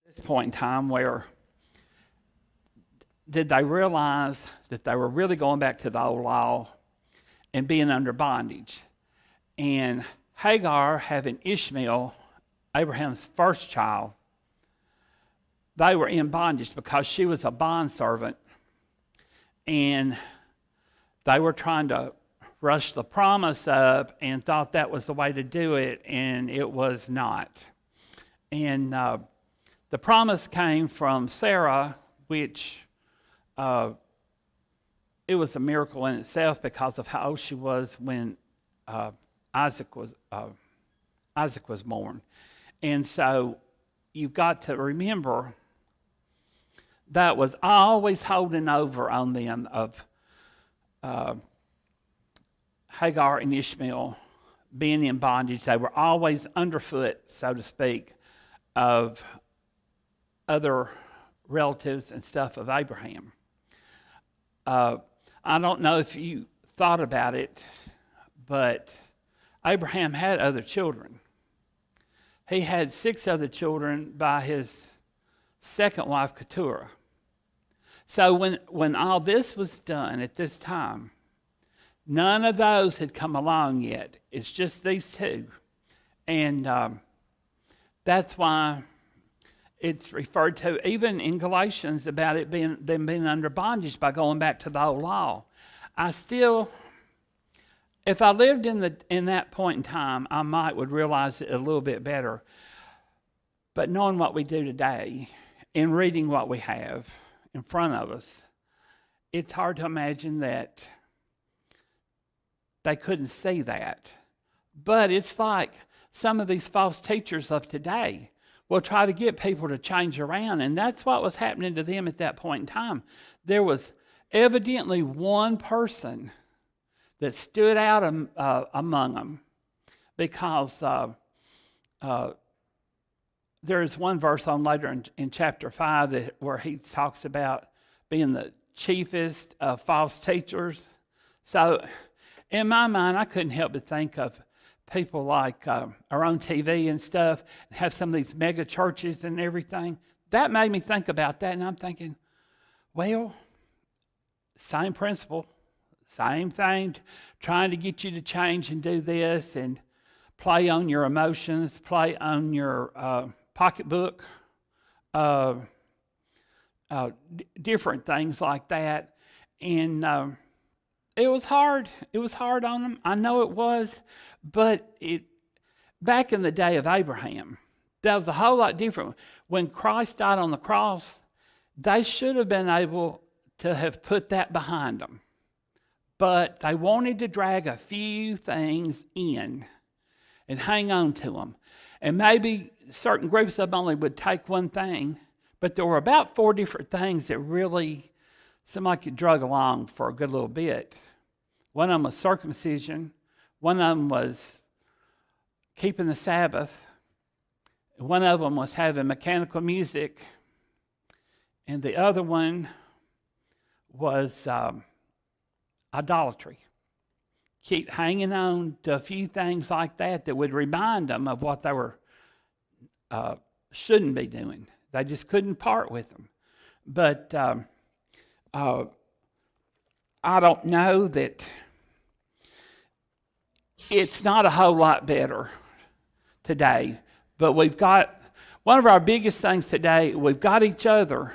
This point in time where did they realize that they were really going back to the old law and being under bondage? And Hagar having Ishmael, Abraham's first child, they were in bondage because she was a bondservant, and they were trying to rush the promise up and thought that was the way to do it, and it was not. And the promise came from Sarah, which it was a miracle in itself because of how old she was when Isaac was born. And so you've got to remember that was always holding over on them of Hagar and Ishmael being in bondage. They were always underfoot, so to speak, of other relatives and stuff of Abraham. I don't know if you thought about it, but Abraham had other children. He had 6 other children by his second wife, Keturah. So when all this was done at this time, none of those had come along yet. It's just these 2. And that's why it's referred to even in Galatians about it them being under bondage by going back to the old law. If I lived in that point in time, I would realize it a little bit better. But knowing what we do today and reading what we have in front of us, it's hard to imagine that they couldn't see that. But it's like some of these false teachers of today will try to get people to change around, and that's what was happening to them at that point in time. There was evidently one person that stood out among them, because there's one verse on later in chapter 5 where he talks about being the chiefest of false teachers. So in my mind, I couldn't help but think of people like are on TV and stuff, and have some of these mega churches and everything. That made me think about that, and I'm thinking, well, same principle, same thing, trying to get you to change and do this and play on your emotions, play on your pocketbook, different things like that. And it was hard. It was hard on them. I know it was. But back in the day of Abraham, that was a whole lot different. When Christ died on the cross, they should have been able to have put that behind them. But they wanted to drag a few things in and hang on to them. And maybe certain groups of them only would take one thing, but there were about 4 different things that really somebody could drug along for a good little bit. One of them was circumcision. One of them was keeping the Sabbath. One of them was having mechanical music. And the other one was idolatry. Keep hanging on to a few things like that would remind them of what they were shouldn't be doing. They just couldn't part with them. But I don't know that it's not a whole lot better today. But we've got, one of our biggest things today, we've got each other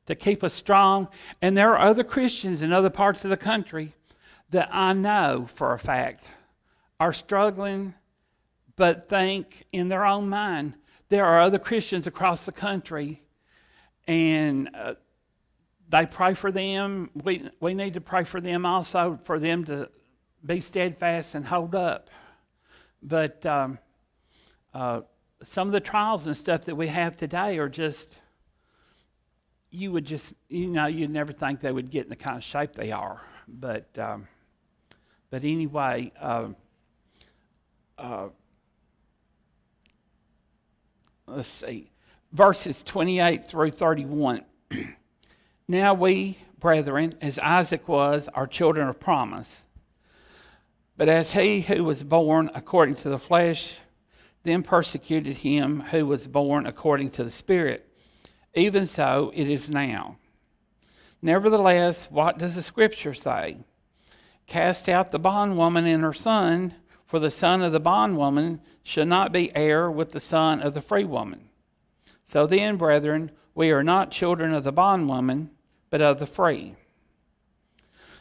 to keep us strong. And there are other Christians in other parts of the country that I know for a fact are struggling, but think in their own mind, there are other Christians across the country, and they pray for them. We need to pray for them also, for them to be steadfast and hold up. But some of the trials and stuff that we have today are just, you'd never think they would get in the kind of shape they are. But anyway, let's see, verses 28 through 31. Now we, brethren, as Isaac was, are children of promise. But as he who was born according to the flesh then persecuted him who was born according to the Spirit, even so it is now. Nevertheless, what does the Scripture say? Cast out the bondwoman and her son, for the son of the bondwoman shall not be heir with the son of the free woman. So then, brethren, we are not children of the bondwoman, but of the free.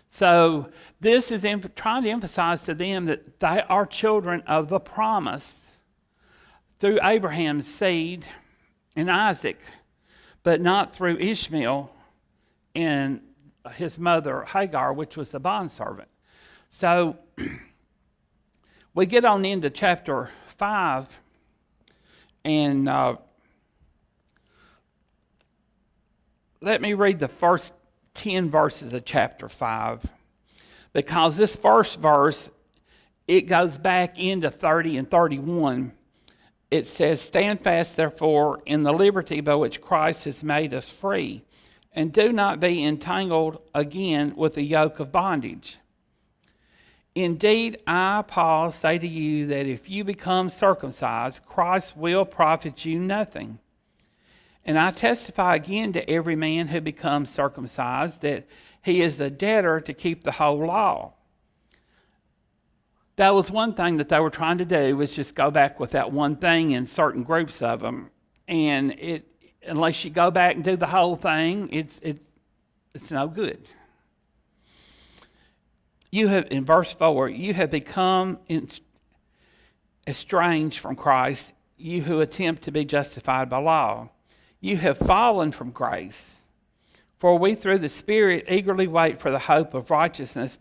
So this is trying to emphasize to them that they are children of the promise through Abraham's seed and Isaac, but not through Ishmael and his mother Hagar, which was the bondservant. So we get on into chapter 5, and let me read the first 10 verses of chapter 5, because this first verse, it goes back into 30 and 31. It says, "Stand fast, therefore, in the liberty by which Christ has made us free, and do not be entangled again with the yoke of bondage. Indeed, I, Paul, say to you that if you become circumcised, Christ will profit you nothing. And I testify again to every man who becomes circumcised that he is the debtor to keep the whole law." That was one thing that they were trying to do, was just go back with that one thing in certain groups of them. And unless you go back and do the whole thing, it's no good. You have, in verse 4, you have become estranged from Christ, you who attempt to be justified by law. You have fallen from grace. For we through the Spirit eagerly wait for the hope of righteousness by